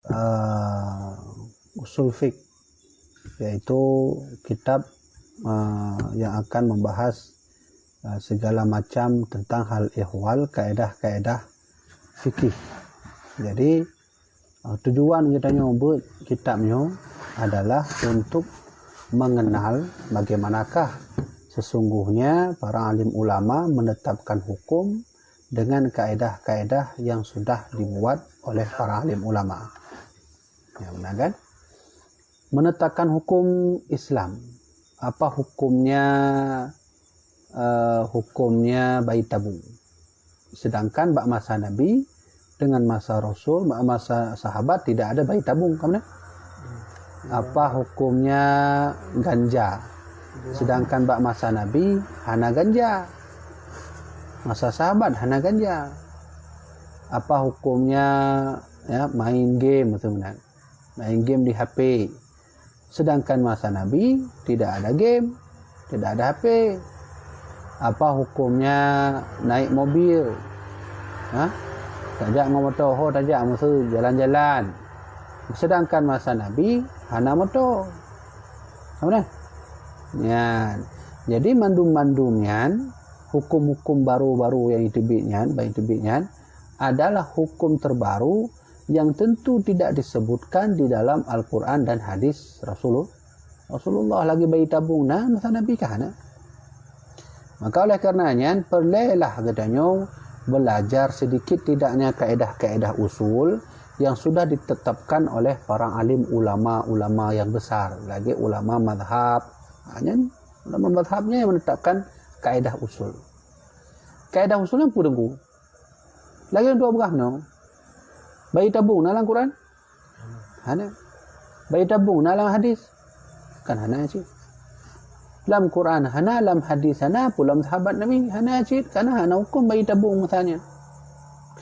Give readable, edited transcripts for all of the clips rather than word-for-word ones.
uh, usul fiqh, yaitu kitab yang akan membahas segala macam tentang hal ihwal, kaedah-kaedah fikih. Jadi tujuan kita nyebut kitabnya adalah untuk mengenal bagaimanakah sesungguhnya para alim ulama menetapkan hukum dengan kaedah-kaedah yang sudah dibuat oleh para alim ulama. Ya, benar kan? Menetapkan hukum Islam. Apa hukumnya? Hukumnya bayi tabung. Sedangkan bak masa Nabi dengan masa Rasul, bak masa sahabat tidak ada bayi tabung, kan? Apa hukumnya ganja? Sedangkan bak masa Nabi hana ganja. Masa sahabat hana ganja. Apa hukumnya ya main game betul-betul. Main game di HP. Sedangkan masa Nabi tidak ada game, tidak ada HP. Apa hukumnya naik mobil? Tajak motor, tajak musuh jalan-jalan. Sedangkan masa Nabi hana motor. Apa? Ya. Jadi mandum-mandumnya hukum-hukum baru-baru yang ditebitnya adalah hukum terbaru yang tentu tidak disebutkan di dalam Al-Quran dan hadis Rasulullah lagi bayi tabung masa Nabi kahana. Maka oleh karenanya perlulah katanya belajar sedikit tidaknya kaedah-kaedah usul yang sudah ditetapkan oleh para alim ulama-ulama yang besar, lagi ulama mazhab. Hanya ulama mazhabnya yang menetapkan kaedah usul. Kaedah usulnya pudengku. Lagi dua begah no. Bayi tabung dalam Quran? Hana. Bayi tabung dalam hadis? Kan hana sih. Dalam Quran hana, dalam hadis hana, dalam sahabat Nabi hana sih. Karena hana hukum bayi tabung misalnya.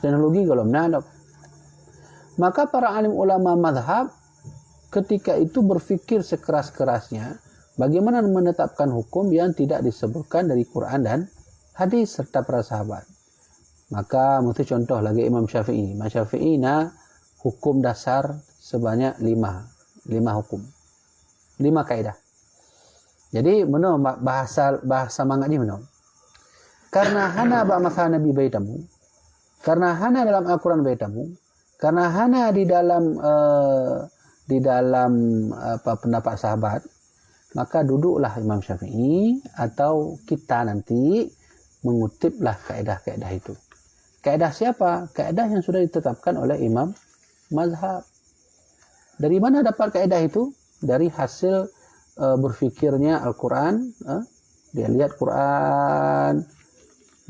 Teknologi kalau menadap. Maka para alim ulama mazhab ketika itu berfikir sekeras-kerasnya bagaimana menetapkan hukum yang tidak disebutkan dari Quran dan hadis serta para sahabat. Maka mesti contoh lagi Imam Syafi'i. Imam Syafi'i hukum dasar sebanyak 5 hukum. 5 kaedah. Jadi mana bahasa mangatnya mana? Karena hana ba masa Nabi bayi tabung. Karena hana dalam Al-Quran bayi tabung. Karena hana di dalam pendapat sahabat, maka duduklah Imam Syafi'i atau kita nanti mengutiplah kaedah-kaedah itu. Kaedah siapa? Kaedah yang sudah ditetapkan oleh imam mazhab. Dari mana dapat kaedah itu? Dari hasil berfikirnya Al-Quran. Dia lihat Quran,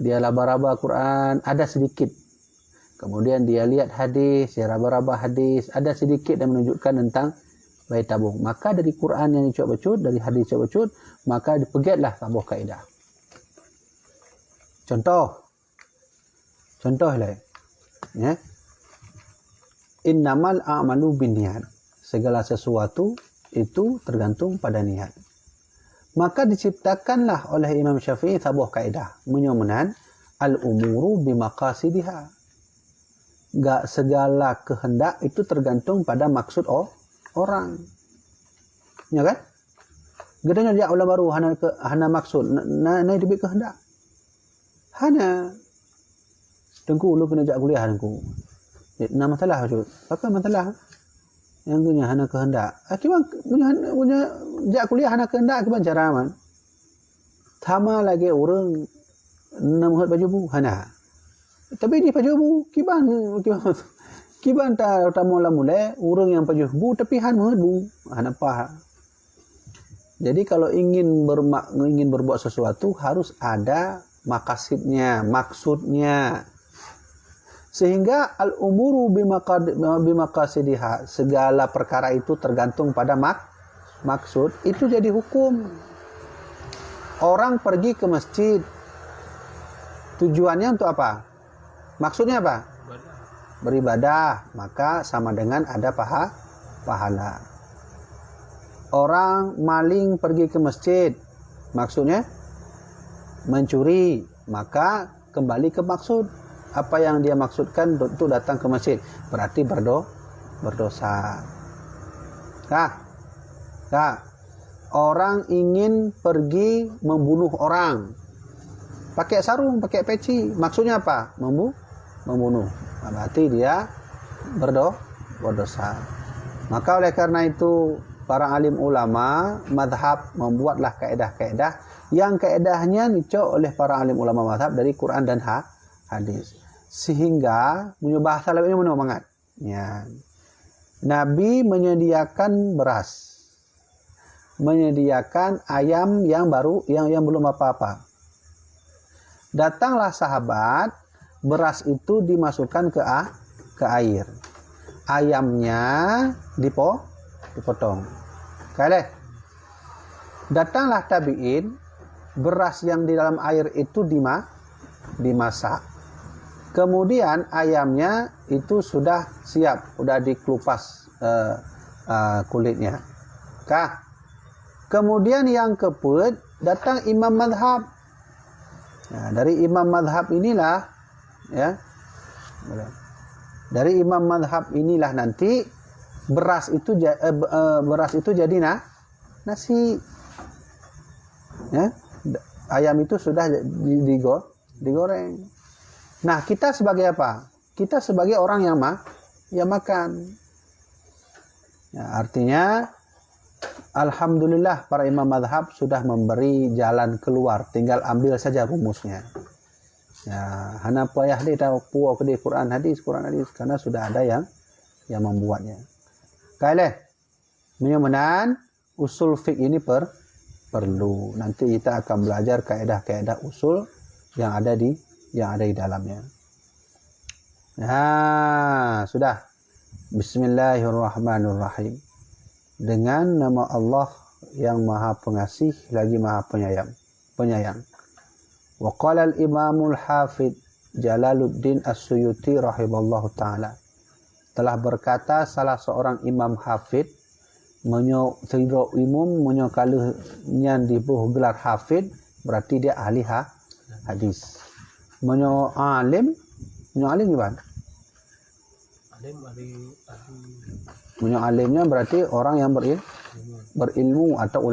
dia laba-raba Quran, ada sedikit. Kemudian dia lihat hadis, dia raba-raba hadis, ada sedikit yang menunjukkan tentang bayi tabung. Maka dari Quran yang dicuk-becut, dari hadis dicuk-becut, maka dipegatlah tabuh kaedah. Contoh lah. Ya. Innamal a'malu binniyat. Segala sesuatu itu tergantung pada niat. Maka diciptakanlah oleh Imam Syafi'i tabuh kaedah menyomenan al-umuru bimaqasidiha. Gak segala kehendak itu tergantung pada maksud orang. Ya kan? Gedanya dia ulama baru hana maksud, na dibik kehendak. Hana tengku lu kena jak kuliah tengku. Nah masalah tu. Apa masalah? Yang punya hana kehendak. Akibat punya jak kuliah hana kehendak akibat cara man. Sama lagi orang namhat baju bu hana. Tapi di baju bu kiban ta mula orang yang baju bu tapi han mahut bu. Hana apa? Jadi kalau ingin berbuat sesuatu harus ada maqasidnya, maksudnya. Sehingga al-umuru bimaqasidiha, segala perkara itu tergantung pada maksud, itu jadi hukum. Orang pergi ke masjid, tujuannya untuk apa? Maksudnya apa? Beribadah, maka sama dengan ada pahala. Orang maling pergi ke masjid, maksudnya mencuri, maka kembali ke maksud. Apa yang dia maksudkan untuk datang ke masjid? Berarti berdosa. Kak, orang ingin pergi membunuh orang, pakai sarung, pakai peci, maksudnya apa? Membunuh. Berarti dia berdosa. Maka oleh karena itu para alim ulama madhab membuatlah kaedah-kaedah yang kaedahnya dicok oleh para alim ulama madhab dari Quran dan hadis. Sehingga punya bahasa lainnya mana banget. Ya. Nabi menyediakan beras, menyediakan ayam yang baru, yang belum apa-apa. Datanglah sahabat, beras itu dimasukkan ke air. Ayamnya dipotong. Kale. Datanglah tabi'in, beras yang di dalam air itu dimasak. Kemudian ayamnya itu sudah siap, sudah dikelupas kulitnya. Kemudian yang keput datang imam madhab. Nah, dari imam madhab inilah, ya, dari imam madhab inilah nanti beras itu jadi nasi. Ya, ayam itu sudah digoreng. Nah, kita sebagai apa? Kita sebagai orang yang makan. Ya, artinya alhamdulillah para imam madhab sudah memberi jalan keluar, tinggal ambil saja rumusnya. Ya, hana payah dia tahu puak di Quran hadis karena sudah ada yang membuatnya. Kaileh, mudah-mudahan usul fiqh ini perlu. Nanti kita akan belajar kaedah-kaedah usul yang ada di dalamnya. Nah, sudah. Bismillahirrahmanirrahim. Dengan nama Allah yang Maha Pengasih lagi Maha Penyayang. Wa qala al-Imamul Hafidz Jalaluddin As-Suyuti rahimallahu taala. Telah berkata salah seorang imam hafidz menyo tidro umum menyo kalau nyan dibuh gelar hafidz berarti dia ahli hadis. Menyo alim gimana? Menyo alimnya berarti orang yang berilmu atau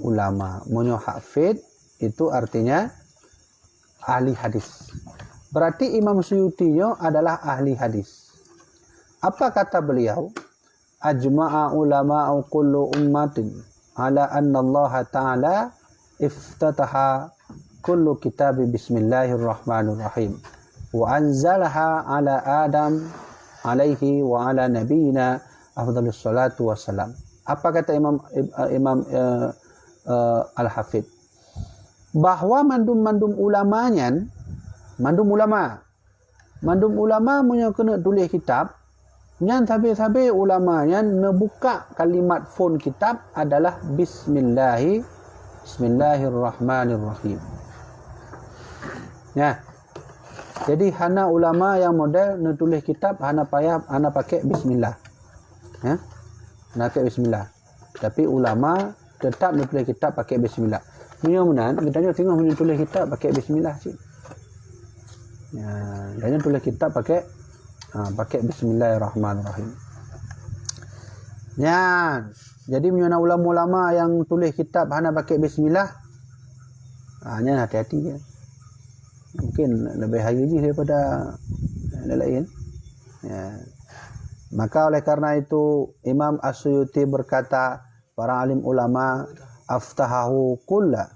ulama. Menyo hafidz itu artinya ahli hadis. Berarti Imam Suyutinya adalah ahli hadis. Apa kata beliau? Ajma'a ulama'u kullu ummatin ala anna Allah Ta'ala iftataha kullu kitabi bismillahirrahmanirrahim wa anzalaha ala Adam alaihi wa ala nabiyina afdhalus salatu wassalam. Apa kata Imam Al-Hafidz? Bahwa mandum ulama punya kena tulis kitab, yang sabi-sabi ulamanya nebuka kalimat fon kitab adalah Bismillahirrahmanirrahim. Ya. Jadi hana ulama yang model nulis kitab hana pakai bismillah. Ya. Hana pakai bismillah. Tapi ulama tetap nulis kitab pakai bismillah. Mudah-mudahan kita tengok menulis kitab pakai bismillah sih. Ya, dan tulis kitab pakai bismillahirrahmanirrahim. Ya, jadi menyana ulama-ulama yang tulis kitab hana pakai bismillah, hanya hati-hati ya. Mungkin lebih haji daripada yang lain. Ya. Maka oleh karena itu Imam As-Suyuti berkata, para alim ulama aftahahu kulla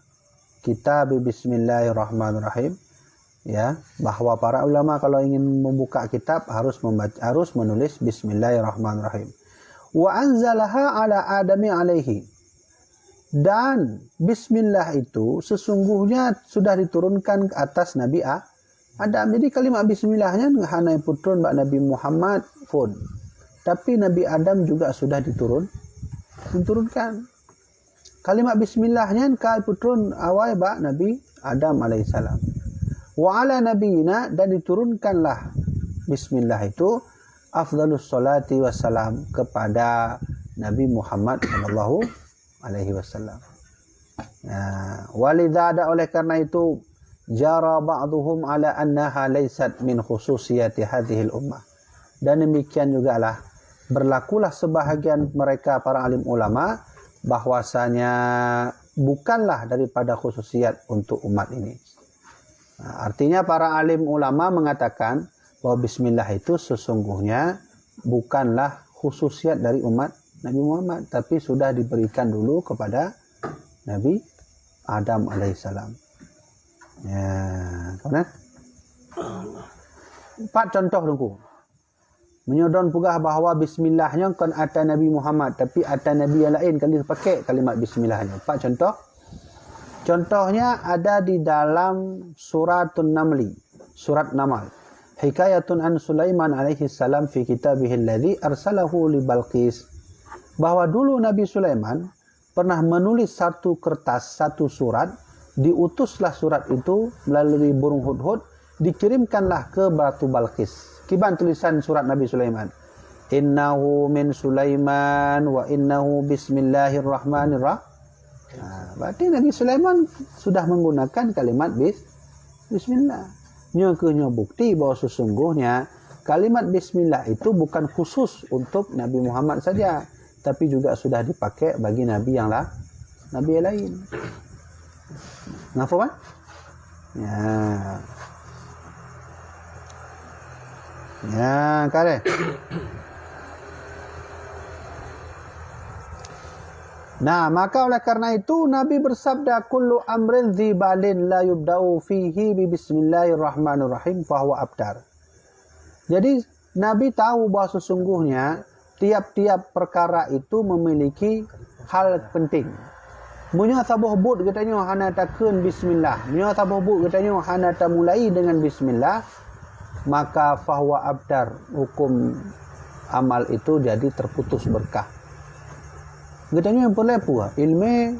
kitab bismillahirrahmanirrahim. Ya, bahwa para ulama kalau ingin membuka kitab harus menulis bismillahirrahmanirrahim. Wa anzalaha ala Adami alaihi. Dan bismillah itu sesungguhnya sudah diturunkan ke atas Nabi Adam. Jadi kalimat bismillahnya hanya putron bak Nabi Muhammad pun. Tapi Nabi Adam juga sudah diturunkan. Kalimat bismillahnya kal putron awal bak Nabi Adam alaihissalam. Wa ala nabiyina, dan diturunkanlah bismillah itu afdhalus salati wassalam kepada Nabi Muhammad sallallahu alaihi wasallam. Walidha, ada oleh karena itu jara ba'duhum ala annaha laysat min khususiyati hadhil ummah. Dan demikian jugalah berlakulah sebahagian mereka para alim ulama bahwasanya bukanlah daripada khususiat untuk umat ini. Nah, artinya para alim ulama mengatakan bahwa bismillah itu sesungguhnya bukanlah khususiat dari umat Nabi Muhammad, tapi sudah diberikan dulu kepada Nabi Adam alaihissalam. Ya, kemudian 4 contoh dulu. Menyodon pugah bahawa bismillahnya kan ada Nabi Muhammad, tapi ada Nabi yang lain kali pakai kalimat bismillahnya. 4 contoh. Contohnya ada di dalam suratun Namli, surat Namal. Hikayatun an Sulaiman alaihi salam fi kitabihil ladzi arsalahu li Balqis. Bahwa dulu Nabi Sulaiman pernah menulis satu kertas, satu surat, diutuslah surat itu melalui burung hudhud, dikirimkanlah ke Batu Balqis. Kiban tulisan surat Nabi Sulaiman. Innahu min Sulaiman wa innahu bismillahirrahmanirrahim. Berarti Nabi Sulaiman sudah menggunakan kalimat bismillah. Nyo bukti bahwa sesungguhnya kalimat bismillah itu bukan khusus untuk Nabi Muhammad saja, tapi juga sudah dipakai bagi nabi yang lain. Ngapa? Ya. Ya, kare. Nah, maka oleh karena itu Nabi bersabda kullu amrin dzibalin la yubda'u fihi bi bismillahirrahmanirrahim fahuwa abtar. Jadi Nabi tahu bahwa sesungguhnya tiap-tiap perkara itu memiliki hal penting. Munyo sabuh but katanya hana takun bismillah. Munyo sabuh but katanya hana ta mulai dengan bismillah, maka fahuwa abtar, hukum amal itu jadi terputus berkah. Katanya yang perlepu ilmu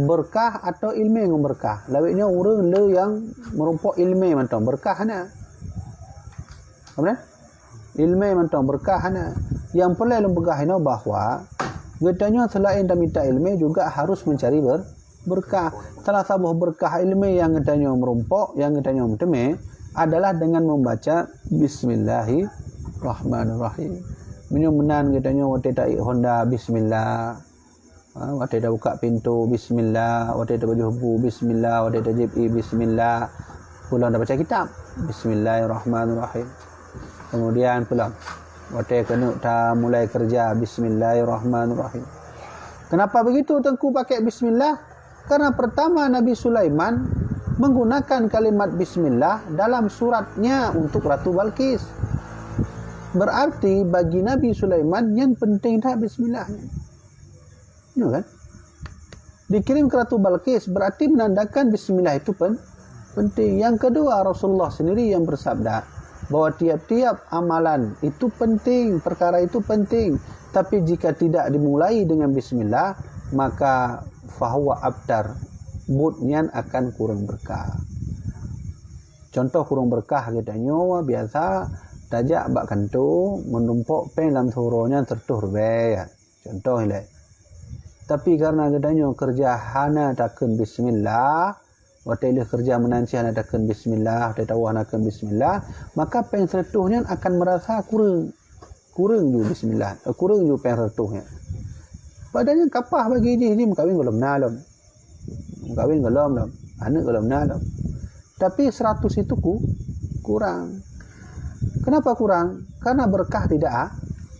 berkah atau ilmu yang berkah. Lawiknya orang le yang merumpok ilmu mantong berkah na. Apa? Ilmu mantong berkah na. Yang perlu berkah ini bahwa katanya selain dah minta ilmu juga harus mencari berkah. Salah satu berkah ilmu yang katanya merumpok, yang katanya menteme adalah dengan membaca Bismillahirrahmanirrahim. Menan katanya waktu tak Honda bismillah, waktu tak buka pintu bismillah, waktu tak baju hubu bismillah, waktu tak JP bismillah, pulang dah baca kitab bismillahirrahmanirrahim. Kemudian pulang waktu kena tak mulai kerja bismillahirrahmanirrahim. Kenapa begitu tengku pakai bismillah? Karena pertama Nabi Sulaiman menggunakan kalimat bismillah dalam suratnya untuk Ratu Balqis. Berarti bagi Nabi Sulaiman yang penting tak bismillahnya. Ya kan? Dikirim ke Ratu Balqis berarti menandakan bismillah itu penting. Yang kedua, Rasulullah sendiri yang bersabda bahwa tiap-tiap amalan itu penting, perkara itu penting. Tapi jika tidak dimulai dengan bismillah, maka fahuwa abtar, budnya akan kurang berkah. Contoh kurang berkah katanya biasa tajak bak kantu menumpuk pen dalam suruhnya tertuh ya. Contoh ini. Tapi karena katanya kerja hana takkan bismillah, waktu dia kerja menanci hana takkan bismillah, dia tahu hana takkan bismillah, maka pen tertuhnya akan merasa kurang juga bismillah, kurang juga pen tertuhnya. Padahal kapah bagi ini kawin belum nalom. Kawin belum, anak belum nalom. Tapi 100 itu kurang. Kenapa kurang? Karena berkah tidak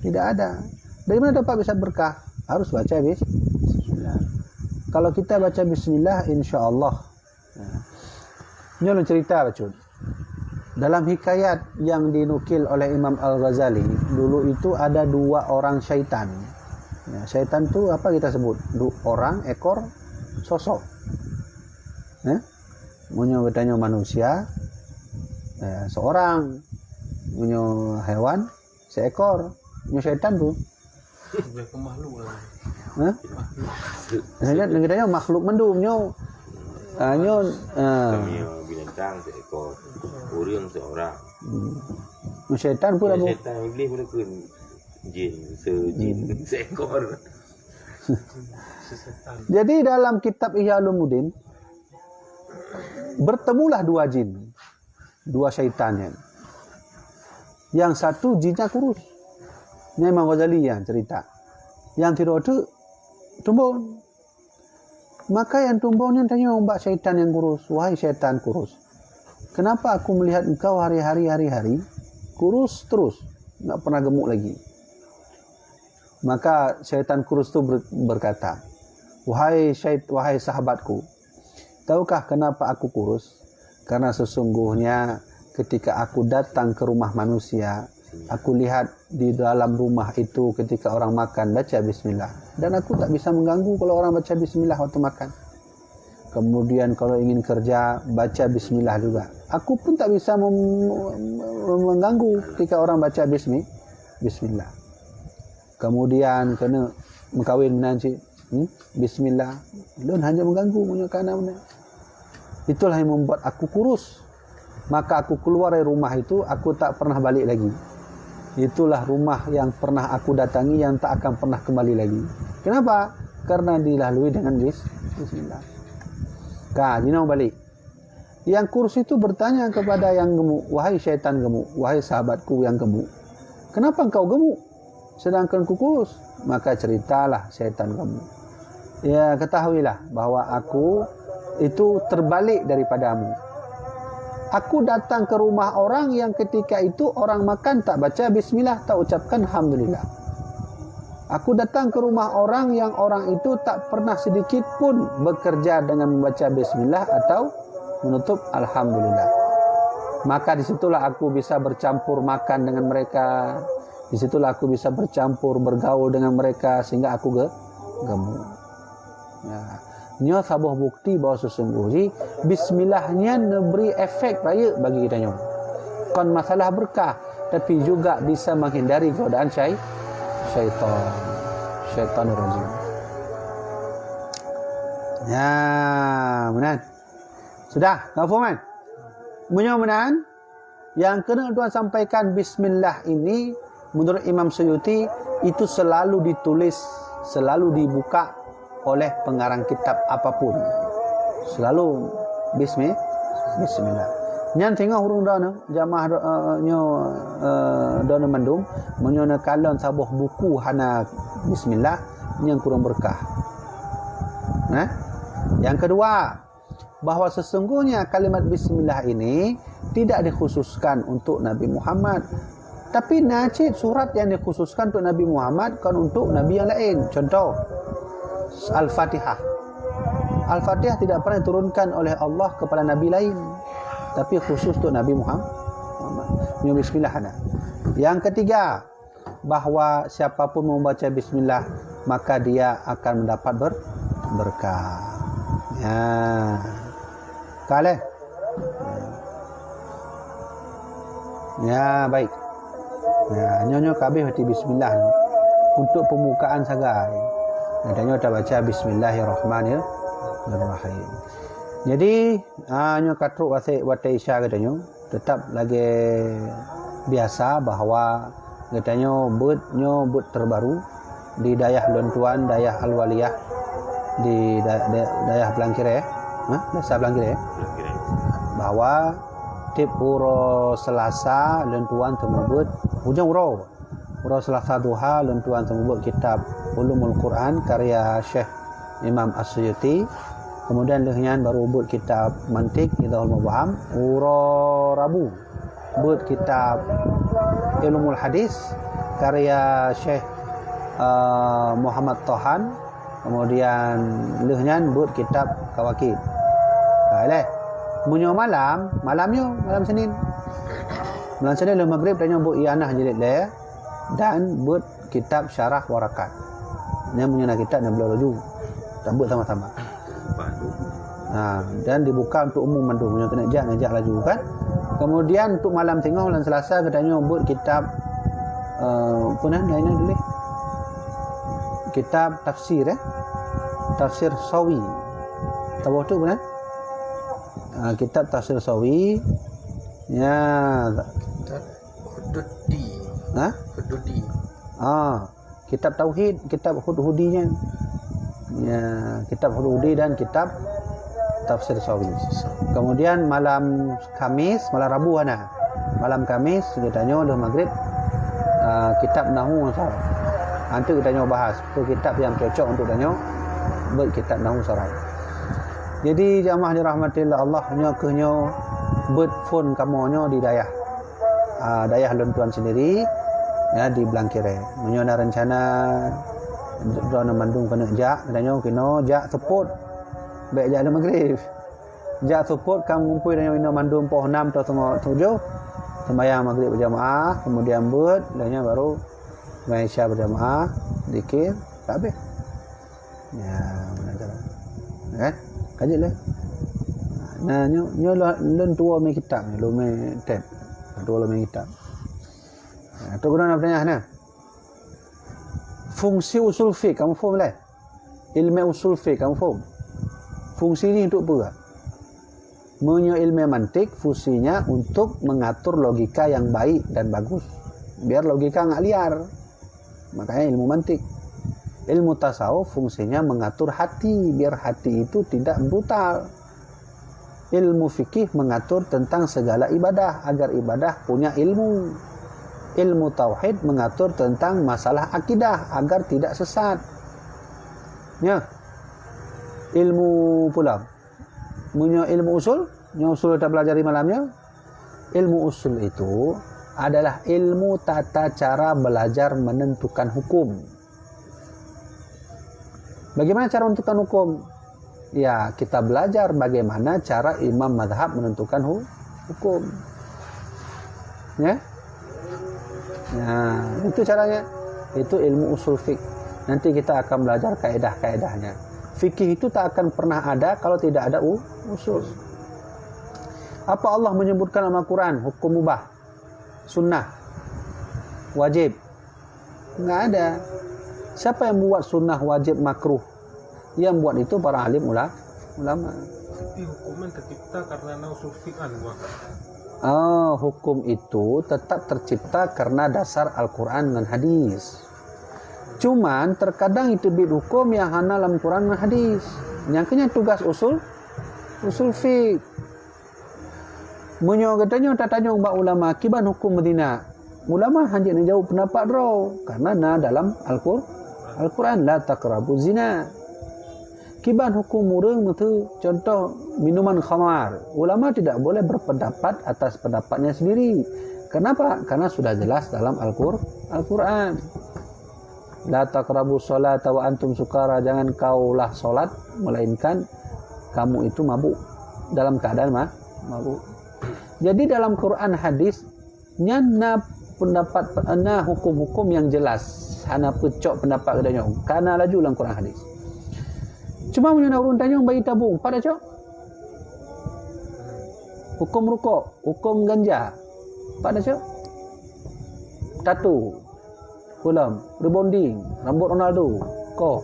ada. Dari mana dapat bisa berkah? Harus baca bismillah. Kalau kita baca bismillah, insya-Allah. Nyolong cerita bacun. Dalam hikayat yang dinukil oleh Imam Al-Ghazali, dulu itu ada 2 orang syaitan. Ya, syaitan itu apa kita sebut? 2 orang, ekor, sosok. Munyo katanya manusia, seorang. Punya hewan seekor, punya syaitan tu. Mereka makhluk lah. Katanya makhluk mendung nyo. Kami binatang seekor, orang seorang. Syaitan pula bu. Syaitan iblis pula kun jin, sejin seekor. Jadi dalam kitab Ihya Ulumuddin bertemulah 2 jin, 2 syaitannya. Yang satu jinnya kurus, Ini Imam Ghazali yang cerita. Yang tidur tu tumbun. Maka yang tumbun yang tanya ombak syaitan yang kurus. Wahai syaitan kurus. Kenapa aku melihat engkau hari-hari kurus terus. Tak pernah gemuk lagi. Maka syaitan kurus tu berkata, Wahai sahabatku, tahukah kenapa aku kurus? Karena sesungguhnya ketika aku datang ke rumah manusia, aku lihat di dalam rumah itu ketika orang makan baca bismillah. Dan aku tak bisa mengganggu kalau orang baca bismillah waktu makan. Kemudian kalau ingin kerja, baca bismillah juga. Aku pun tak bisa mengganggu ketika orang baca bismillah. Kemudian kena mengkawin nanti, bismillah. Don hanya mengganggu punya kanan. Itulah yang membuat aku kurus. Maka aku keluar dari rumah itu, aku tak pernah balik lagi. Itulah rumah yang pernah aku datangi yang tak akan pernah kembali lagi. Kenapa? Karena dilalui dengan bismillah. Jinau balik. Yang kurus itu bertanya kepada yang gemuk, wahai syaitan gemuk, wahai sahabatku yang gemuk, kenapa engkau gemuk sedangkan ku kurus? Maka ceritalah syaitan gemuk. Ya, ketahuilah bahwa aku itu terbalik daripadamu. Aku datang ke rumah orang yang ketika itu orang makan tak baca bismillah, tak ucapkan alhamdulillah. Aku datang ke rumah orang yang orang itu tak pernah sedikit pun bekerja dengan membaca bismillah atau menutup alhamdulillah. Maka disitulah aku bisa bercampur makan dengan mereka. Disitulah aku bisa bercampur bergaul dengan mereka sehingga aku gemuk. Ya. Ini sebuah bukti bahawa sesungguhnya bismillahnya memberi efek raya bagi kita nyo. Bukan masalah berkah, tapi juga bisa menghindari godaan syaitanir rajim. Ya, benar. Sudah, kau faham kan? Mudah-mudahan yang kena tuan sampaikan bismillah ini menurut Imam Suyuti itu selalu ditulis, selalu dibuka oleh pengarang kitab apapun. Selalu bismillah. Nyan tengok hurung dana jamaah dana mandum menyona kalon sabuh buku hana bismillah yang kurang berkah. Yang kedua, bahawa sesungguhnya kalimat bismillah ini tidak dikhususkan untuk Nabi Muhammad, tapi najib surat yang dikhususkan untuk Nabi Muhammad kan untuk Nabi yang lain. Contoh Al-Fatihah. Al-Fatihah tidak pernah diturunkan oleh Allah kepada Nabi lain, tapi khusus untuk Nabi Muhammad. Bismillah ada. Yang ketiga, bahawa siapapun membaca bismillah maka dia akan mendapat berkah. Ya. Kale. Ya, baik. Ya, nyonya kabeh hati bismillah untuk pembukaan saja. Nadanya kita baca bismillahirrahmanirrahim. Jadi, nyo katruk watai isya katanya tetap lagi biasa bahawa katanya but terbaru di dayah Lontuan, dayah Al-Waliyah di dayah Blangkire, desa Blangkire. Bahawa tip uro Selasa Lontuan temebut hujung uro Selasa duha Lontuan temebut kitab Ulumul Quran karya Syekh Imam As-Suyuti. Kemudian lehnya baru buat kitab Mantik Idahul Mubham. Uro Rabu buat kitab Ilmul Hadis karya Syekh Muhammad Tohan. Kemudian lehnya buat kitab Kawakib. Baiklah. Munyo malam Senin. Malam Senin le maghrib tanya buat ianah jilid le dan buat kitab Syarah Warakat. Ini punya kitab dan beliau laju. Tambut sama-sama. Dan dibuka untuk umum mandum punya kena najak laju kan. Kemudian untuk malam tengah bulan Selasa katanya buat kitab lainnya dulu. Kitab tafsir Tafsir Sawi. Tahu tu benar? Kitab Tafsir Sawi. Ya. Hududi. Kitab Tauhid, kitab Hudinya. Ya, kitab Hudi dan kitab Tafsir Sawi. Kemudian malam Kamis, malam Rabu Malam Kamis kita tanya oleh maghrib kitab Nahwu Saraf. Nanti kita nyo bahas kitab yang cocok untuk danyo buat kitab Nahwu Saraf. Jadi jamaah dirahmatillah Allah, nyo buat phone kamu di dayah lentuan sendiri ya di Blangkire. Nyo ada rencana drone Bandung kena jak danyo kino jak support baik jak ada maghrib. Jak support kamu ngumpul danyo ino Bandung pukul 6 atau 7 sembahyang maghrib berjamaah, kemudian buat danyo baru Malaysia berjamaah, zikir, tak habis. Ya, mana cara. Kan? Kaji lah. Nah, nyo lon tua main kitab, lo main tab. Tua lo main kitab. Tu guna nak bertanya nah. Fungsi usul fiqh kamu faham lah? Ilmu usul fiqh kamu faham? Fungsi ini untuk apa? Menyo ilmu mantik fungsinya untuk mengatur logika yang baik dan bagus. Biar logika enggak liar. Makanya ilmu mantik. Ilmu tasawuf fungsinya mengatur hati biar hati itu tidak brutal. Ilmu fikih mengatur tentang segala ibadah agar ibadah punya ilmu. Ilmu tauhid mengatur tentang masalah akidah agar tidak sesat. Ya. Ilmu pula. Punya ilmu usul, yang usul kita pelajari malamnya. Ilmu usul itu adalah ilmu tata cara belajar menentukan hukum. Bagaimana cara menentukan hukum? Ya, kita belajar bagaimana cara imam mazhab menentukan hukum. Ya. Nah, itu caranya. Itu ilmu usul fiqh. Nanti kita akan belajar kaedah-kaedahnya. Fikih itu tak akan pernah ada kalau tidak ada usul. Apa Allah menyebutkan dalam Al-Quran? Hukum mubah, sunnah, wajib. Enggak ada. Siapa yang buat sunnah, wajib, makruh? Yang buat itu para alim ulama. Tapi hukuman tercipta karena usul fiqh Bang. Hukum itu tetap tercipta karena dasar Al-Quran dan hadis. Cuman terkadang itu bid hukum yang hana dalam Quran dan hadis. Yang kena tugas usul fiqh. Menyo katanya tatanya mbak ulama kiban hukum Madinah. Ulama hanya nak jawab pendapat draw karena na dalam Al-Quran la taqrabu zina. Kiban hukum murung itu contoh minuman khamar. Ulama tidak boleh berpendapat atas pendapatnya sendiri. Kenapa? Karena sudah jelas dalam Al-Quran. La taqrabu sholata wa antum sukara. Jangan kaulah solat melainkan kamu itu mabuk. Dalam keadaan mabuk. Jadi dalam Quran hadis nyana pendapat hukum-hukum yang jelas. Hana pecok pendapat katanya. Karena laju dalam Quran hadis. Cuma punya urun tanya bayi tabung, pada cok. Hukum rukuk, hukum ganja, pada cok. Tattoo, kulam, rebonding, rambut Ronaldo, kok.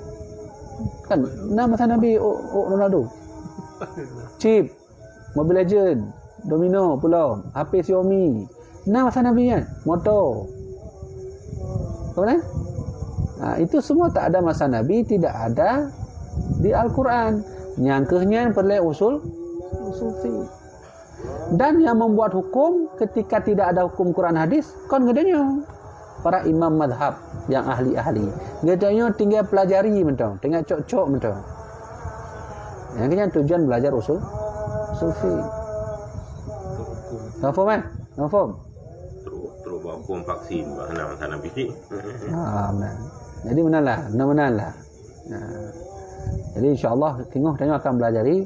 Kan nama Nabi Ronaldo. Chip, Mobile Legend, Domino, pulau, HP Xiaomi. Nama Nabi kan, motor. Kemudian, itu semua tak ada masa Nabi, tidak ada di Al-Quran. Nyangkehnya perlu usul fiqh. Dan yang membuat hukum ketika tidak ada hukum Quran hadis kan gedenya para imam madhab yang ahli-ahli. Gedenya tinggal pelajari mentong, tinggal cok-cok mentong. Yang kena tujuan belajar usul fiqh. Kau faham? Kau faham? Terus bawa hukum vaksin bahana Nabi. Benar. Jadi benar-benar. Jadi insya-Allah tengok akan belajari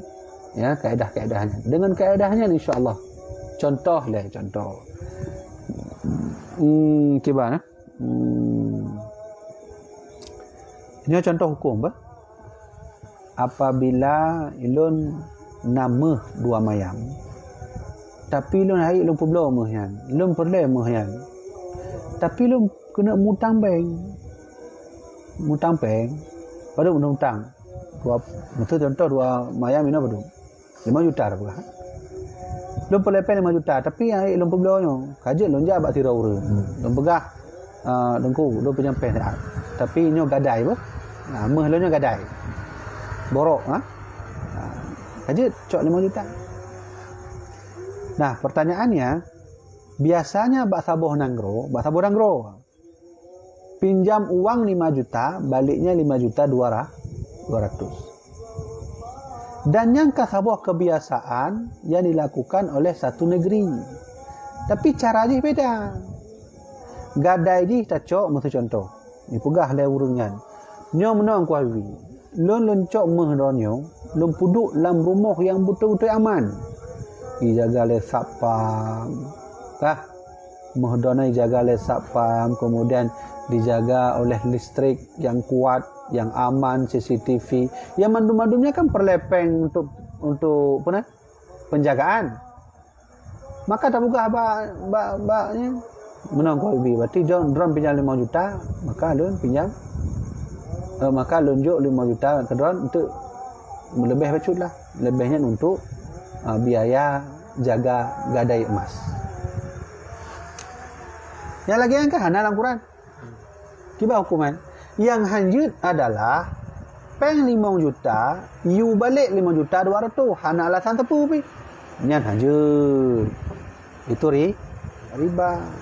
ya kaedah-kaedahnya. Dengan kaedahnya insya-Allah. Contoh. Gimana? Ini contoh hukum bah. Apabila ilun nama dua mayam. Tapi ilun hari ilun peblo mahyan. Ilun perle mahyan. Tapi ilun kena mutang bank. Pada undang-undang. Contoh dua mayam ini apa tu? 5 juta apa? Lom pelepel 5 juta, tapi yang lom pebelonyo, kajet lom jabak tira ura. Lom pegah dengku, lom penyampai dah. Tapi nyo gadai apa? Meh lomnya gadai. Borok kajet cok 5 juta. Nah, pertanyaannya biasanya bak saboh nanggro. pinjam uang 5 juta, baliknya 5 juta 200. Dan yang sebuah kebiasaan yang dilakukan oleh satu negeri. Tapi caranya beda. Gadai ji tacok mesti contoh. Ni pegah le urungan. Nyo menong kuawi. Lon cok mehdonyo, lon puduk dalam rumah yang betul-betul aman. Dijaga le satpam. Kah? Mehdonyo dijaga le satpam, kemudian dijaga oleh listrik yang kuat, yang aman, CCTV. Yang mandum-mandumnya kan perlepeng untuk penjagaan. Maka tak buka baknya menang kuabi. Berarti drone pinjam 5 juta, maka lon pinjam maka lonjok 5 juta ke drone untuk lebih bacut lah. Lebihnya untuk biaya jaga gadai emas. Yang lagi yang kan dalam Quran. Tiba hukuman. Yang hanjut adalah peng 5 juta, you balik 5 juta 200. Hana alasan tepu pi. Nyan hanjut. Itu riba.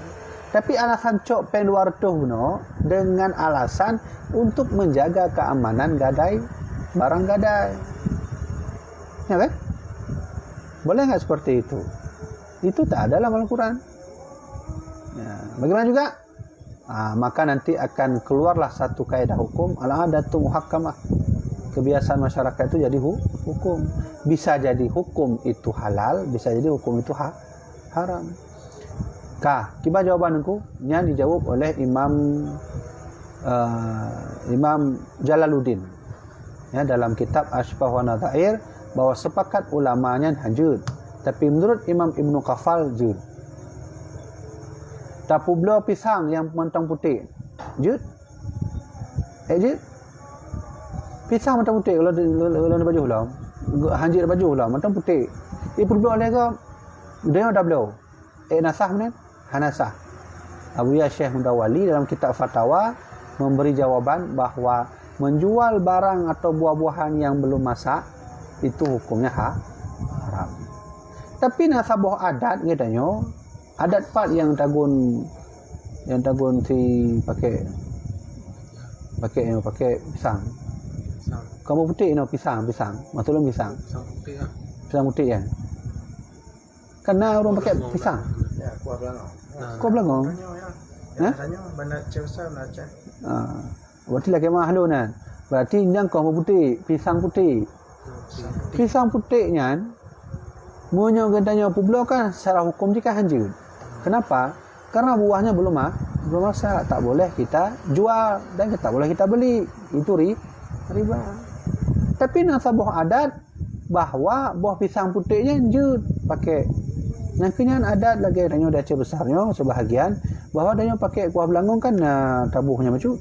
Tapi alasan cok pen 200 no dengan alasan untuk menjaga keamanan gadai, barang gadai. Ya kan? Boleh enggak seperti itu? Itu tak ada dalam Al-Quran. Ya, bagaimana juga? Maka nanti akan keluarlah satu kaidah hukum al-adatu muhakkamah. Kebiasaan masyarakat itu jadi hukum. Bisa jadi hukum itu halal, bisa jadi hukum itu haram. Kiba jawaban aku yang dijawab oleh Imam Jalaluddin ya, dalam kitab Ashbah wa Nadhair, bahwa sepakat ulamanya hanjut. Tapi menurut Imam Ibnu Qafal jud. Tapu belah pisang yang mentang putih jud. Jud. Pisang mentang putih kalau ada baju ulam, hanjut baju ulam mentang putih. Ibu belah oleh ke dia dah belah. Nasah mana? Hanasah. Abu Ya Syekh Mudawali dalam kitab Fatwa memberi jawaban bahawa menjual barang atau buah-buahan yang belum masak itu hukumnya haram. Tapi nasabah adat katanya, adat part yang tagun si pakai pisang. Kamu putih no pisang. Maksudnya pisang. Pisang putih ya. Karena orang pakai pisang. Ya, kuah belangong. Kuah belangong. Biasanya banyak cewek belajar. Berarti lagi mahal kan. Berarti yang kuah putih, pisang putih. Pisang putihnya munyo gantanya publo kan secara hukum jika hanjut. Kenapa? Karena buahnya belum masak, tak boleh kita jual dan tak boleh kita beli. Itu riba. Tapi nasabah adat bahawa buah pisang putihnya hanjut pakai. Yang kenyan adat lagi adanya daca besarnya sebahagian bahawa adanya pakai kuah belangong kan tabuhnya macam.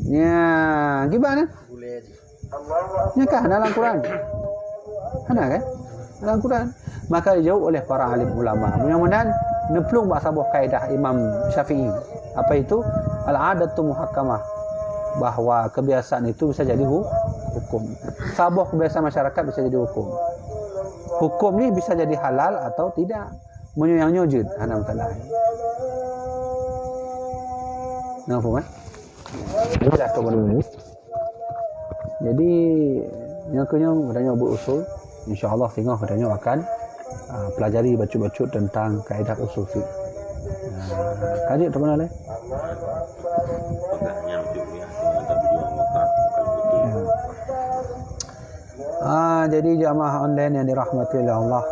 Ya, gimana? Boleh aja. Ya kan dalam Quran. Ada kan? Dalam Quran. Maka dijawab oleh para alim ulama. Mudah-mudahan nemplung bahasa buah kaidah Imam Syafi'i. Apa itu? Al-adatu muhakkamah. Bahawa kebiasaan itu bisa jadi hukum. Sabuh kebiasaan masyarakat bisa jadi hukum. Hukum ni bisa jadi halal atau tidak. Yang nyujud. Alhamdulillah. Nampak kan? Ini dah coba dulu. Jadi yang kenyang adanya berusul. InsyaAllah tengok adanya akan pelajari bacut-bacut tentang kaedah usul fiqh. Kaji tu mana leh? Pegahnya untuk ya, ada berjuang maka Jadi jamaah online yang dirahmati oleh Allah,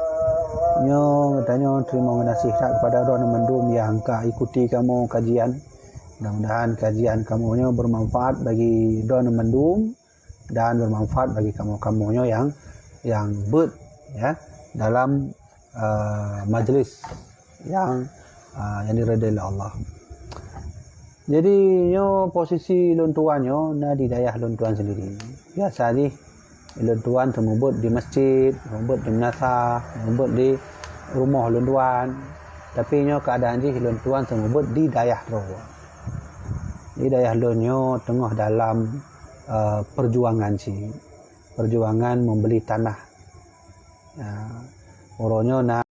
nyo katanya terima nasihat kepada Don Mendum yang ikuti kamu kajian. Mudah-mudahan kajian kamu bermanfaat bagi Don Mendum dan bermanfaat bagi kamu-kamunya yang ya dalam majlis yang diredai oleh Allah. Jadi nyo posisi lontuannya na di dayah lontuan sendiri. Biasa ni lontuan temubut di masjid, temubut di menasah, temubut di rumah lontuan. Tapi nyo keadaan ni lontuan temubut di dayah roh. Di dayah lonyo tengah dalam perjuangan perjuangan membeli tanah. Orangnya nak